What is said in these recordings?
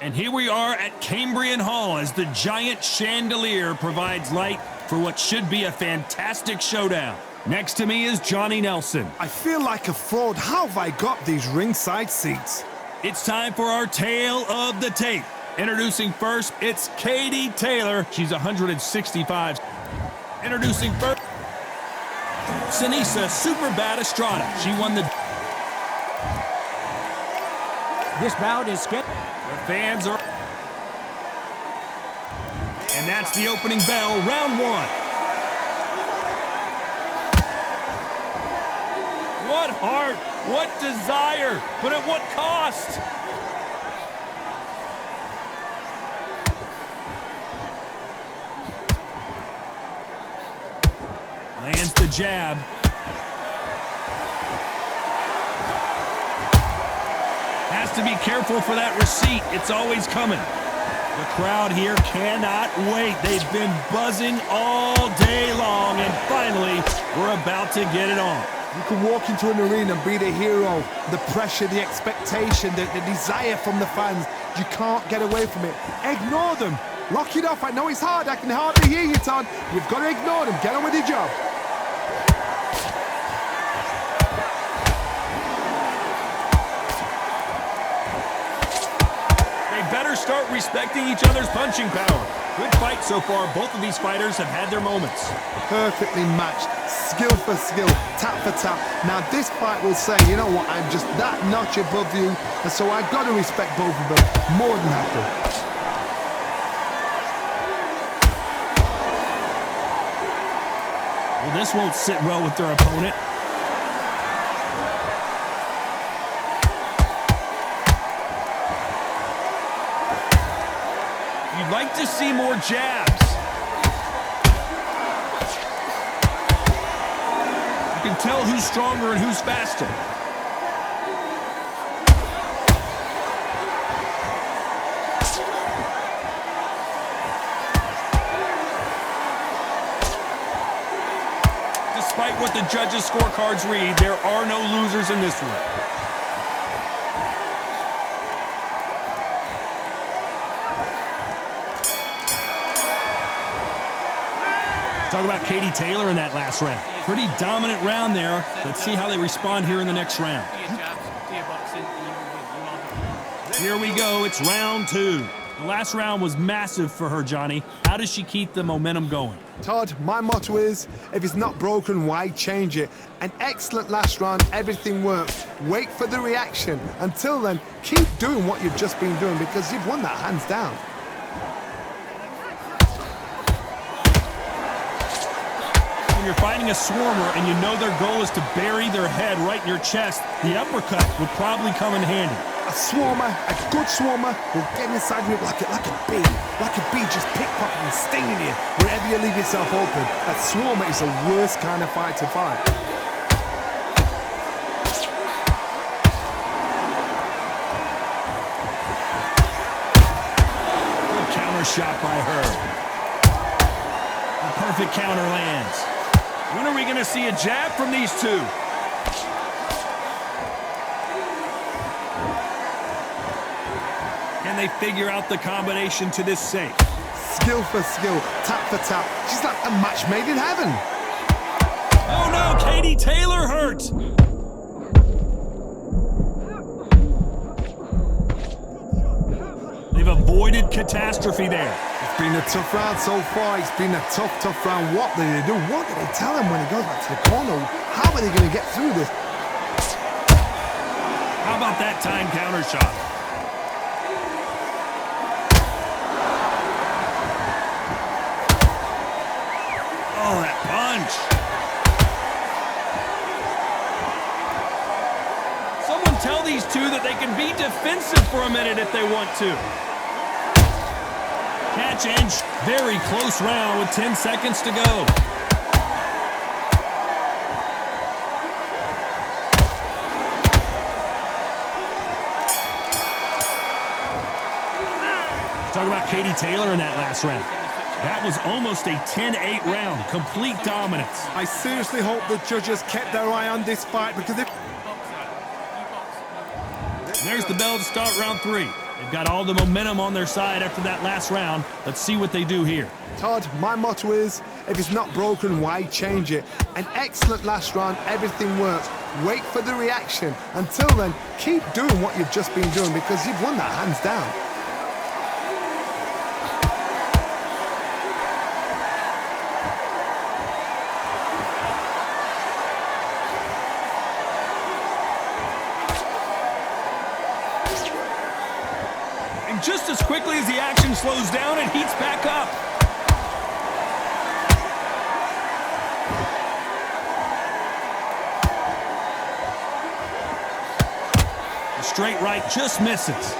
And here we are at Cambrian Hall as the giant chandelier provides light for what should be a fantastic showdown. Next to me is Johnny Nelson. I feel like a fraud. How have I got these ringside seats? It's time for our tale of the tape. Introducing first, it's Katie Taylor. She's 165. Introducing first, Sinisa Superbad Estrada. She won the... This bout is scheduled. The fans are... And that's the opening bell, round one. What heart, what desire, but at what cost? Lands the jab. Has to be careful for that receipt. It's always coming. The crowd here cannot wait. They've been buzzing all day long, and finally, we're about to get it on. You can walk into an arena and be the hero. The pressure, the expectation, the desire from the fans. You can't get away from it. Ignore them. Lock it off. I know it's hard. I can hardly hear you, Todd. You've got to ignore them. Get on with your job. Better start respecting each other's punching power. Good fight so far. Both of these fighters have had their moments. Perfectly matched. Skill for skill. Tap for tap. Now this fight will say, you know what, I'm just that notch above you, and so I've got to respect both of them. More than happy. Well, this won't sit well with their opponent. You'd like to see more jabs. You can tell who's stronger and who's faster. Despite what the judges' scorecards read, there are no losers in this one. Talk about Katie Taylor in that last round. Pretty dominant round there. Let's see how they respond here in the next round. Here we go. It's round two. The last round was massive for her, Johnny. How does she keep the momentum going? Todd, my motto is, if it's not broken, why change it? An excellent last round. Everything worked. Wait for the reaction. Until then, keep doing what you've just been doing because you've won that hands down. When you're fighting a swarmer and you know their goal is to bury their head right in your chest, the uppercut would probably come in handy. A swarmer, a good swarmer, will get inside you like a bee. Like a bee just pickpocketing and stinging you wherever you leave yourself open. A swarmer is the worst kind of fight to fight. Good counter shot by her. A perfect counter lands. When are we going to see a jab from these two? Can they figure out the combination to this safe? Skill for skill, tap for tap. She's like a match made in heaven. Oh no, Katie Taylor hurt. They've avoided catastrophe there. It's been a tough round so far. It's been a tough round. What do they do? What do they tell him when he goes back to the corner? How are they going to get through this? How about that time counter shot? Oh, that punch. Someone tell these two that they can be defensive for a minute if they want to. Catch inch. Very close round with 10 seconds to go. Talk about Katie Taylor in that last round. That was almost a 10-8 round. Complete dominance. I seriously hope the judges kept their eye on this fight because if... There's the bell to start round three. They've got all the momentum on their side after that last round. Let's see what they do here. Todd, my motto is, if it's not broken, why change it? An excellent last round, everything works. Wait for the reaction. Until then, keep doing what you've just been doing because you've won that hands down. And just as quickly as the action slows down, it heats back up. The straight right just misses.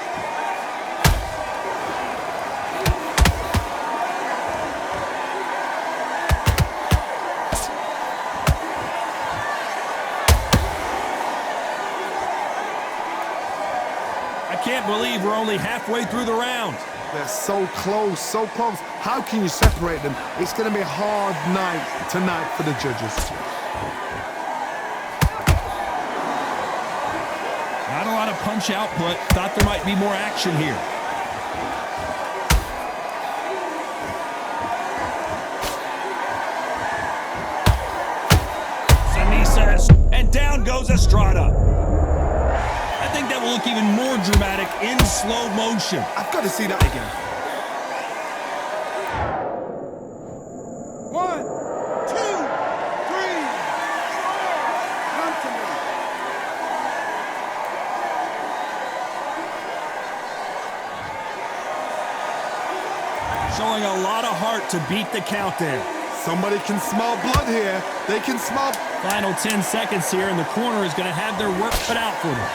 I can't believe we're only halfway through the round. They're so close, so close. How can you separate them? It's going to be a hard night tonight for the judges. Not a lot of punch output. Thought there might be more action here. Sinisa, and down goes Estrada. I think that will look even more dramatic in slow motion. I've got to see that again. 1, 2, 3, 4. Come to me. Showing a lot of heart to beat the count there. Somebody can smell blood here. They can smell... Final 10 seconds here, and the corner is going to have their work cut out for them.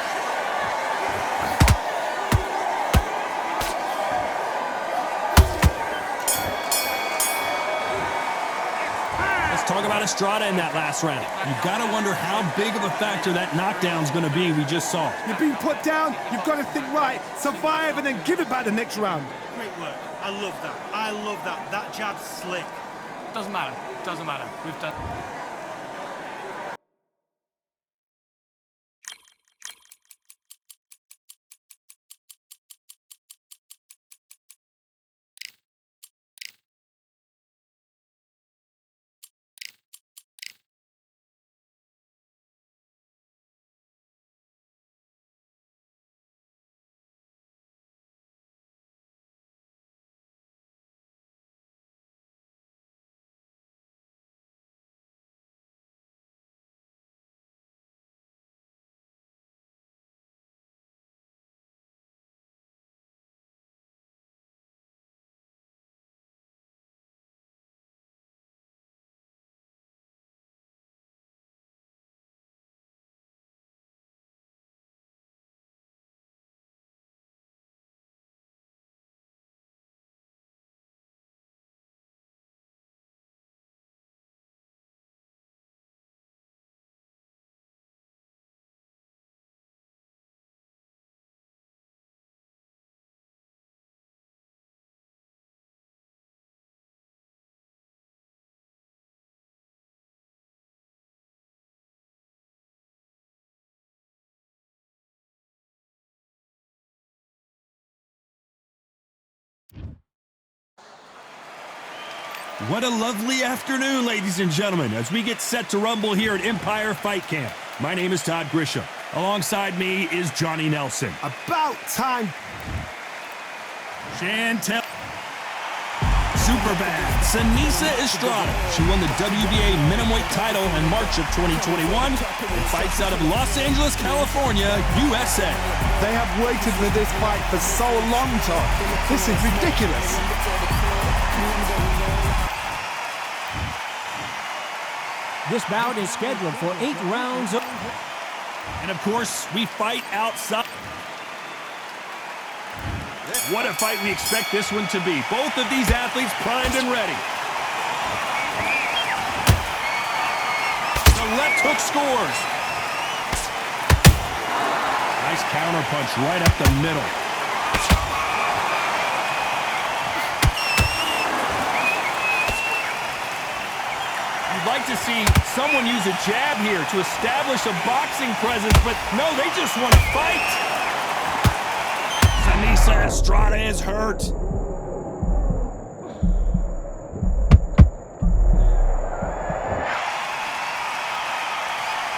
Talk about Estrada in that last round. You've got to wonder how big of a factor that knockdown's going to be we just saw. You've been put down, you've got to think right, survive, and then give it back the next round. Great work. I love that. I love that. That jab's slick. Doesn't matter. Doesn't matter. We've done... What a lovely afternoon, ladies and gentlemen, as we get set to rumble here at Empire Fight Camp. My name is Todd Grisham. Alongside me is Johnny Nelson. About time. Chantel. Superbad. Sinisa Estrada. She won the WBA minimumweight title in March of 2021 and fights out of Los Angeles, California, USA. They have waited for this fight for so long, Todd. This is ridiculous. This bout is scheduled for 8 rounds. And of course, we fight outside. What a fight we expect this one to be. Both of these athletes primed and ready. The left hook scores. Nice counter punch right up the middle. You'd like to see someone use a jab here to establish a boxing presence, but no, they just want to fight. Sinisa Estrada is hurt.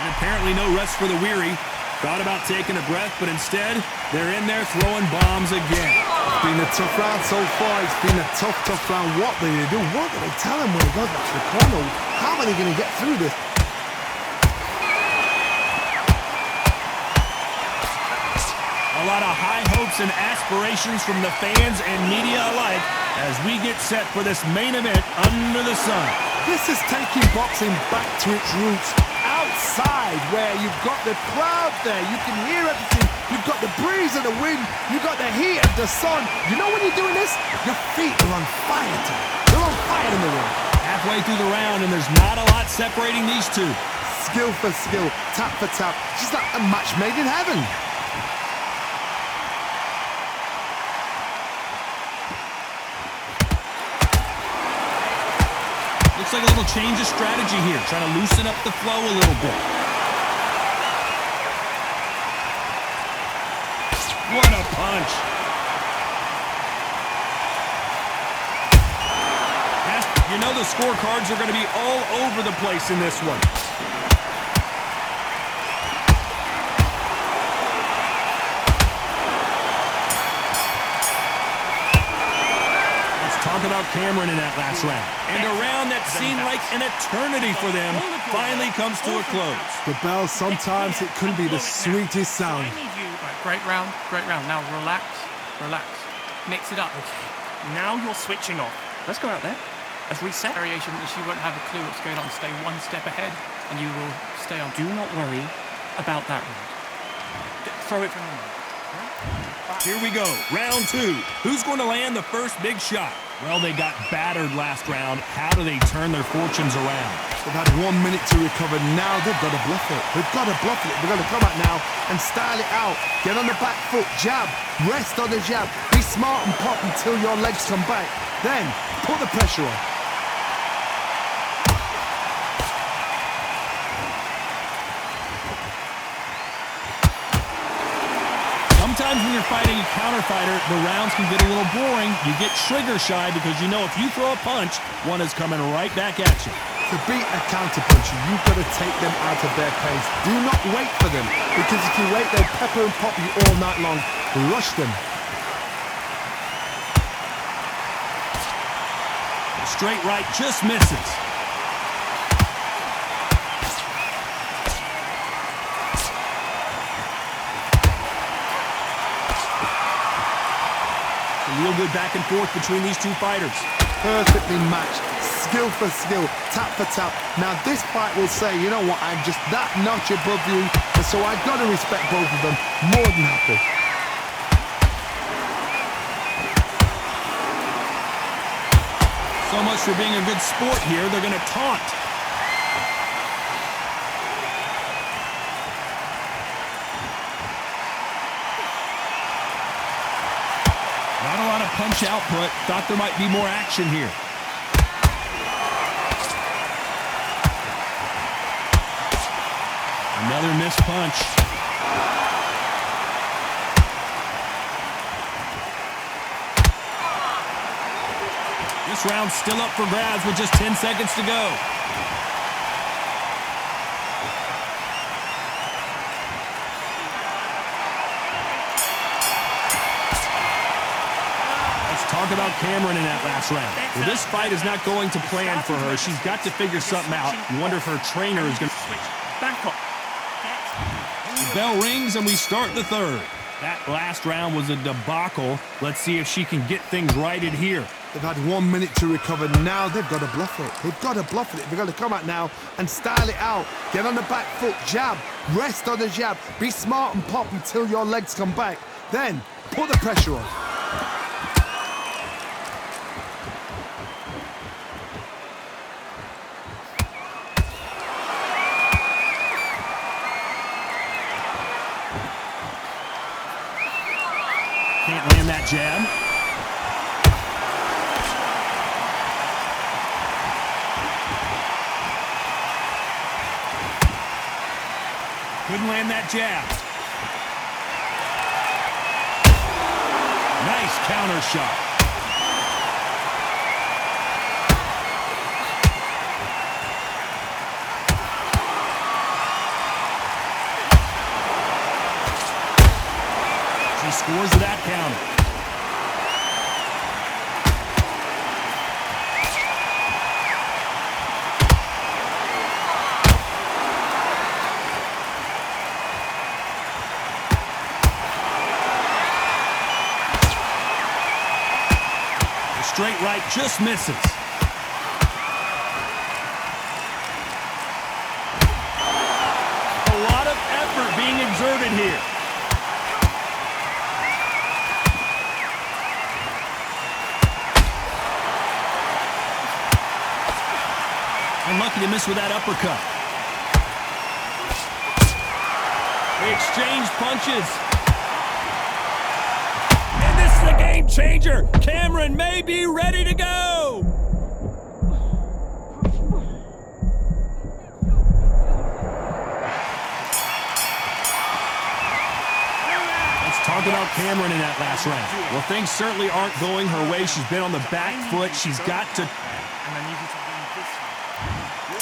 And apparently no rest for the weary. Thought about taking a breath, but instead, they're in there throwing bombs again. It's been a tough round so far. It's been a tough round. What do they do? What do they tell him when he goes back to the corner? How are they going to get through this? A lot of high hopes and aspirations from the fans and media alike as we get set for this main event under the sun. This is taking boxing back to its roots. Outside, where you've got the crowd there, you can hear everything. You've got the breeze of the wind, you've got the heat of the sun. You know when you're doing this, your feet are on fire. They're on fire in the ring. Halfway through the round, and there's not a lot separating these two. Skill for skill, tap for tap. Just like a match made in heaven. Looks like a little change of strategy here, trying to loosen up the flow a little bit. What a punch. You know the scorecards are going to be all over the place in this one. Talk about Cameron in that last round. And a round that seemed like an eternity for them finally comes to a close. The bell, sometimes it can be the sweetest sound. Great round, great round. Now relax, relax. Mix it up. Now you're switching off. Let's go out there. Let's reset. Variation that she won't have a clue what's going on. Stay one step ahead and you will stay on. Do not worry about that round. Throw it from the mind. Here we go, round two. Who's going to land the first big shot? Well, they got battered last round. How do they turn their fortunes around? They've had 1 minute to recover. Now they've got to bluff it. They've got to bluff it. They've got to come out now and style it out. Get on the back foot, jab, rest on the jab. Be smart and pop until your legs come back. Then put the pressure on. Sometimes when you're fighting a counter fighter, the rounds can get a little boring. You get trigger shy because you know if you throw a punch, one is coming right back at you. To beat a counter puncher, you've got to take them out of their pace. Do not wait for them, because if you wait, they'll pepper and pop you all night long. Rush them. Straight right just misses. Real good back and forth between these two fighters. Perfectly matched, skill for skill, tap for tap. Now this fight will say, you know what, I'm just that notch above you, and so I've got to respect both of them. More than happy. So much for being a good sport here, they're going to taunt. Not a lot of punch output. Thought there might be more action here. Another missed punch. This round's still up for grabs with just 10 seconds to go. Talk about Cameron in that last round. Well, this fight is not going to plan for her. She's got to figure something out. You wonder if her trainer is going to switch back up. The bell rings and we start the third. That last round was a debacle. Let's see if she can get things righted here. They've had 1 minute to recover. Now they've got to bluff it. They've got to bluff it. They've got to come out now and style it out. Get on the back foot, jab, rest on the jab. Be smart and pop until your legs come back. Then put the pressure on. Can't land that jab. Couldn't land that jab. counter shot. She scores that counter. Straight right just misses. A lot of effort being exerted here. Unlucky to miss with that uppercut. They exchange punches. A game changer. Cameron may be ready to go. Let's talk about Cameron in that last round. Well, things certainly aren't going her way. She's been on the back foot. She's got to...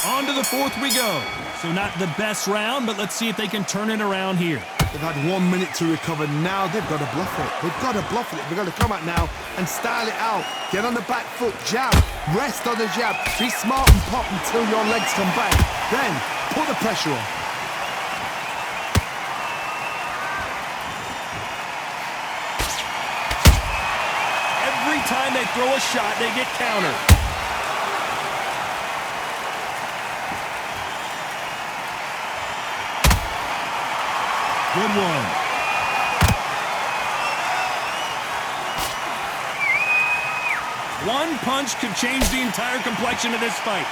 On to the fourth we go. So not the best round, but let's see if they can turn it around here. They've had 1 minute to recover. Now they've got to bluff it. They've got to bluff it. They've got to come out now and style it out. Get on the back foot, jab, rest on the jab. Be smart and pop until your legs come back. Then put the pressure on. Every time they throw a shot, they get countered. Good one. One punch could change the entire complexion of this fight.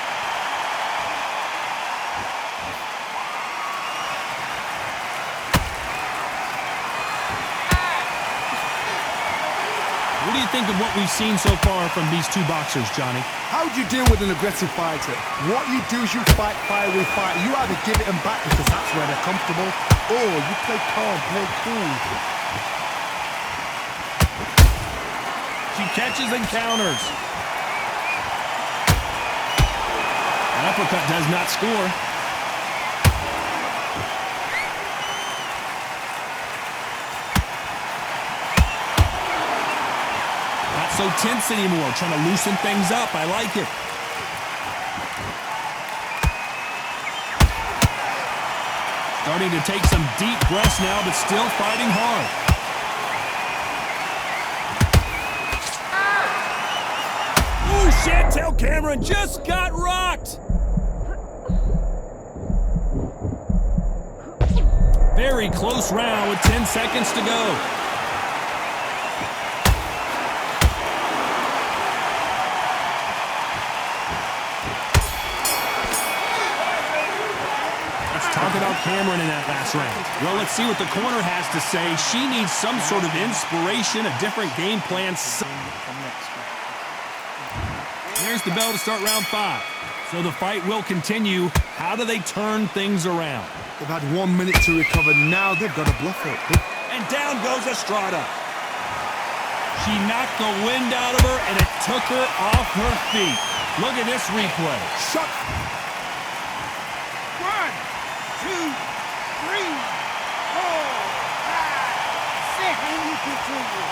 What do you think of what we've seen so far from these two boxers, Johnny? How do you deal with an aggressive fighter? What you do is you fight fire with fire. You either give it them back because that's where they're comfortable, or you play calm, play cool. She catches and counters. An uppercut does not score. Not so tense anymore, trying to loosen things up. I like it. Starting to take some deep breaths now, but still fighting hard. Ooh, Chantel Cameron just got rocked. Very close round with 10 seconds to go. Talk about Cameron in that last round. Well, let's see what the corner has to say. She needs some sort of inspiration, a different game plan. There's the bell to start round 5. So the fight will continue. How do they turn things around? They've had 1 minute to recover. Now they've got to bluff it. And down goes Estrada. She knocked the wind out of her, and it took her off her feet. Look at this replay. Shot. 1, 2, 3, 4, 5, 6, and you continue.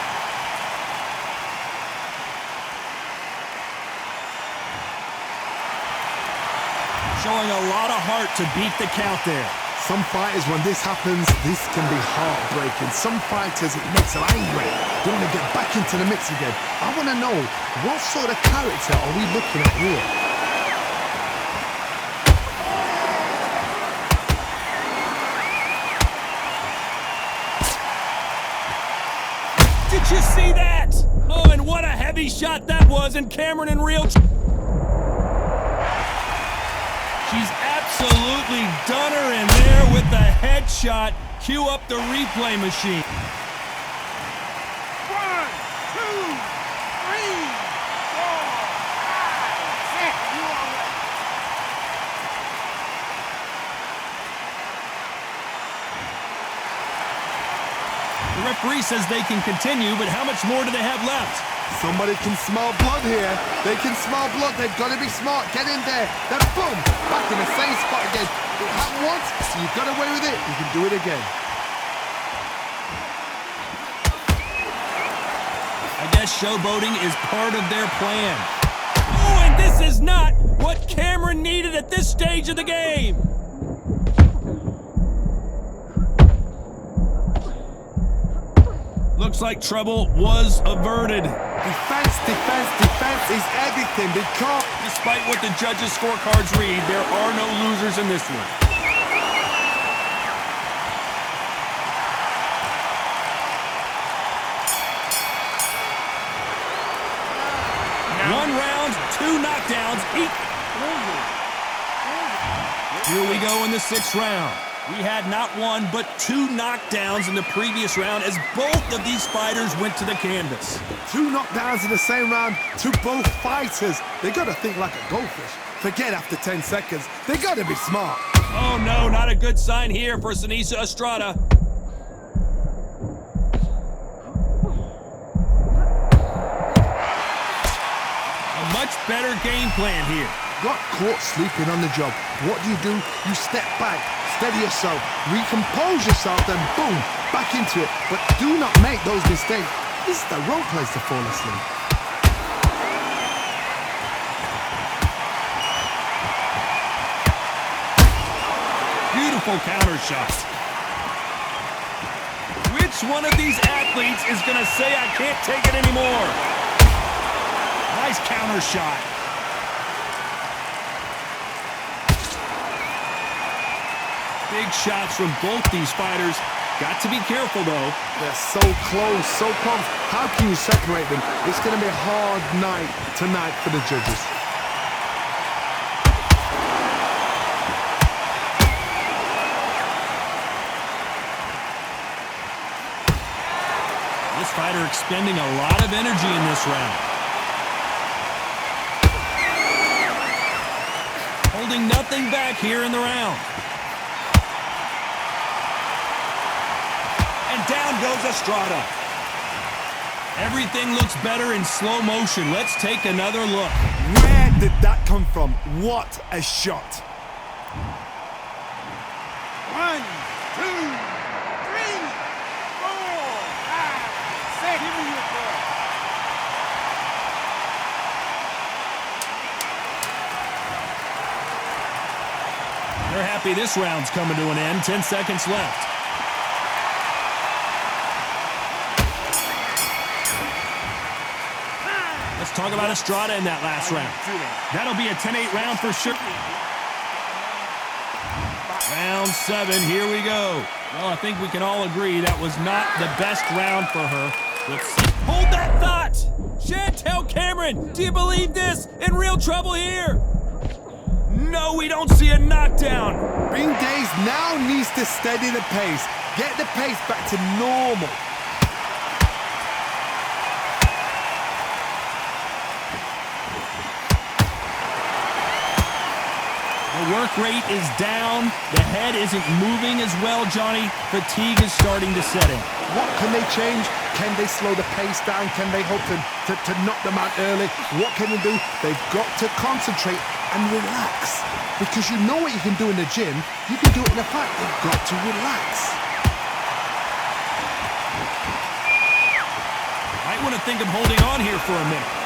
Showing a lot of heart to beat the count there. Some fighters, when this happens, this can be heartbreaking. Some fighters, it makes them angry. They want to get back into the mix again. I want to know, what sort of character are we looking at here? Did you see that? Oh, and what a heavy shot that was, and Cameron in real... She's absolutely done her in there with the headshot. Cue up the replay machine. 1, 2, 3, 4, 5, 6. You are ready. The referee says they can continue, but how much more do they have left? Somebody can smell blood here. They can smell blood. They've got to be smart. Get in there. Then boom, back in the same spot again. It happened once, so you got away with it. You can do it again. I guess showboating is part of their plan. Oh, and this is not what Cameron needed at this stage of the game. Looks like trouble was averted. Defense, defense, defense is everything. They can't. Despite what the judges' scorecards read, there are no losers in this one. One round, 2 knockdowns. Here we go in the 6th round. We had not one, but 2 knockdowns in the previous round as both of these fighters went to the canvas. 2 knockdowns in the same round to both fighters. They got to think like a goldfish. Forget after 10 seconds. They got to be smart. Oh no, not a good sign here for Seniesa Estrada. A much better game plan here. Got caught sleeping on the job. What do? You step back, steady yourself, recompose yourself, then boom, back into it. But do not make those mistakes. This is the wrong place to fall asleep. Beautiful counter shot. Which one of these athletes is going to say, I can't take it anymore? Nice counter shot. Big shots from both these fighters. Got to be careful, though. They're so close, so close. How can you separate them? It's going to be a hard night tonight for the judges. This fighter expending a lot of energy in this round. Holding nothing back here in the round. And down goes Estrada. Everything looks better in slow motion. Let's take another look. Where did that come from? What a shot. 1, 2, 3, 4, 5, 6. Give me your ball. They're happy this round's coming to an end. 10 seconds left. Let's talk about Estrada in that last round. That'll be a 10-8 round for sure. Round 7, here we go. Well, I think we can all agree that was not the best round for her. Let's see. Hold that thought! Chantel Cameron, do you believe this? In real trouble here? No, we don't see a knockdown. Bing Days now needs to steady the pace. Get the pace back to normal. The work rate is down. The head isn't moving as well, Johnny. Fatigue is starting to set in. What can they change? Can they slow the pace down? Can they hope to knock them out early? What can they do? They've got to concentrate and relax. Because you know what you can do in the gym, you can do it in a fight. You've got to relax. Might want to think of holding on here for a minute.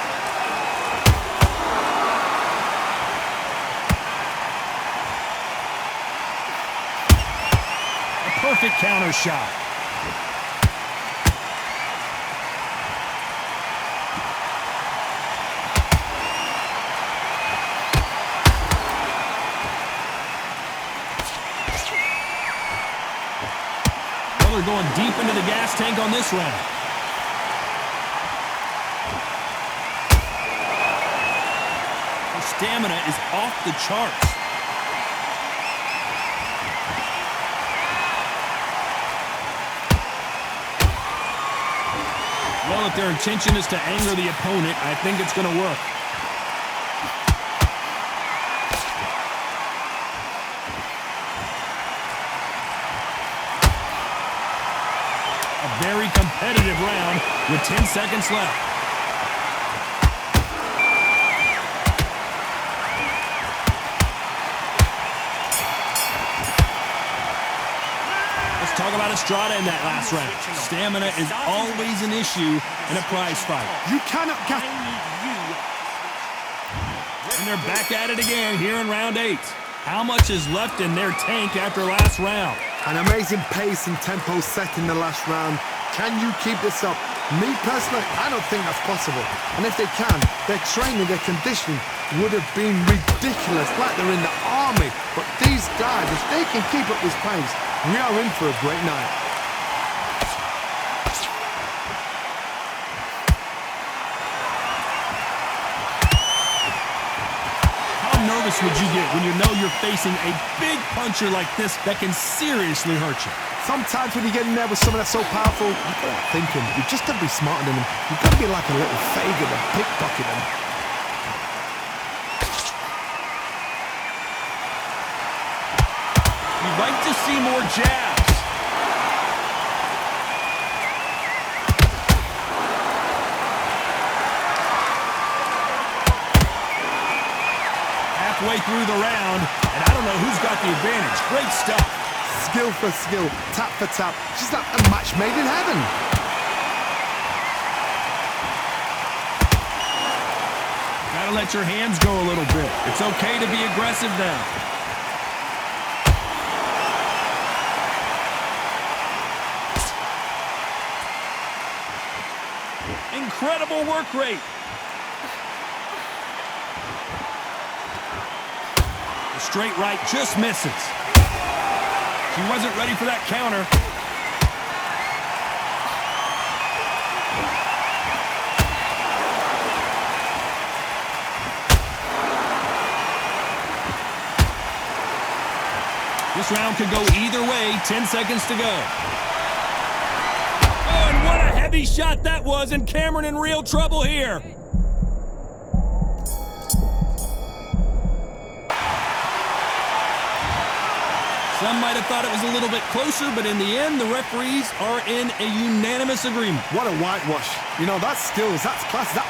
Perfect counter shot. Well, they're going deep into the gas tank on this round. Her stamina is off the charts. Well, if their intention is to anger the opponent, I think it's going to work. A very competitive round with 10 seconds left. Let's talk about Estrada in that last round. Stamina is always an issue in a prize fight. You cannot get... And they're back at it again here in round 8. How much is left in their tank after last round? An amazing pace and tempo set in the last round. Can you keep this up? Me personally, I don't think that's possible. And if they can, their training, their conditioning would have been ridiculous, like they're in the army. But these guys, if they can keep up this pace, we are in for a great night. How nervous would you get when you know you're facing a big puncher like this that can seriously hurt you? Sometimes when you get in there with someone that's so powerful, you've got to think him. You've just got to be smarter than him. You've got to be like a little Fagin and pickpocket him. You'd like to see more jabs. Halfway through the round, and I don't know who's got the advantage. Great stuff. Skill for skill, tap for tap. She's like a match made in heaven. Gotta let your hands go a little bit. It's okay to be aggressive now. Incredible work rate. The straight right just misses. She wasn't ready for that counter. This round could go either way. 10 seconds to go. Oh, and what a heavy shot that was, and Cameron in real trouble here. Some might have thought it was a little bit closer, but in the end, the referees are in a unanimous agreement. What a whitewash. You know, that's skills, that's class, that